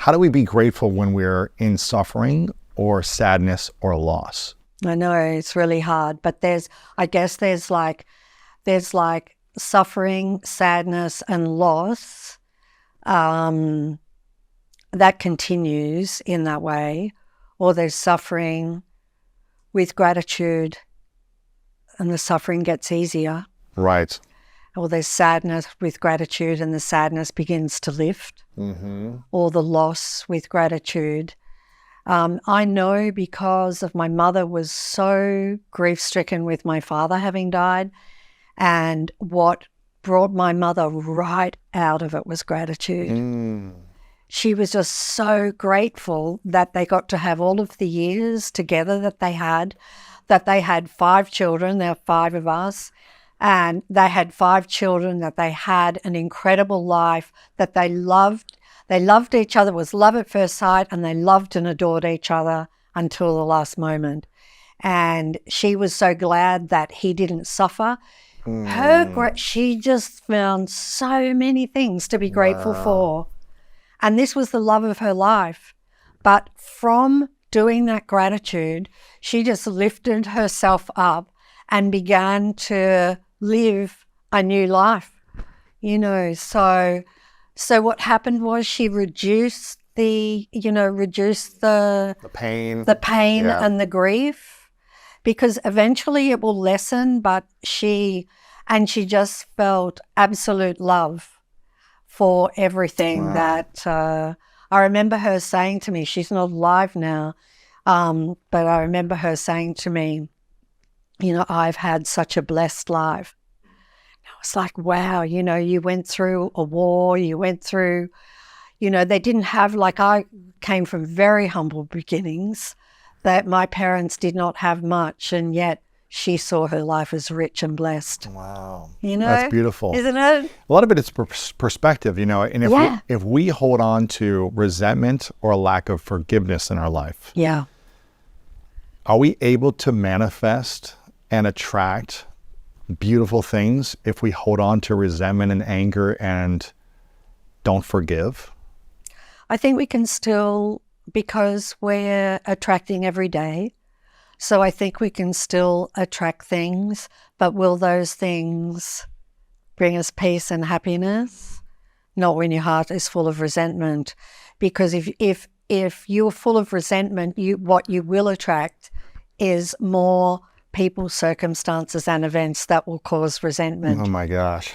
How do we be grateful when we're in suffering or sadness or loss? I know it's really hard, but I guess there's like suffering, sadness, and loss that continues in that way, or there's suffering with gratitude and the suffering gets easier. Right. Or there's sadness with gratitude and the sadness begins to lift. Mm-hmm. Or the loss with gratitude. I know because of my mother was so grief-stricken with my father having died, and what brought my mother right out of it was gratitude. Mm. She was just so grateful that they got to have all of the years together that they had 5 children. There are 5 of us. And they had 5 children, that they had an incredible life, that they loved. They loved each other. It was love at first sight, and they loved and adored each other until the last moment. And she was so glad that he didn't suffer. She just found so many things to be grateful for. And this was the love of her life. But from doing that gratitude, she just lifted herself up and began to live a new life, So what happened was she reduced the pain, and the grief, because eventually it will lessen, but she just felt absolute love for everything. Wow. That I remember her saying to me, she's not alive now, but I remember her saying to me, I've had such a blessed life. I was like, wow, you went through a war, you went through, they didn't have, I came from very humble beginnings, that my parents did not have much, and yet she saw her life as rich and blessed. Wow. You know? That's beautiful. Isn't it? A lot of it is perspective, and if we hold on to resentment or a lack of forgiveness in our life, are we able to manifest and attract beautiful things if we hold on to resentment and anger and don't forgive? I think we can still, because we're attracting every day. So I think we can still attract things, but will those things bring us peace and happiness? Not when your heart is full of resentment. Because if you're full of resentment, what you will attract is more people, circumstances, and events that will cause resentment. Oh my gosh.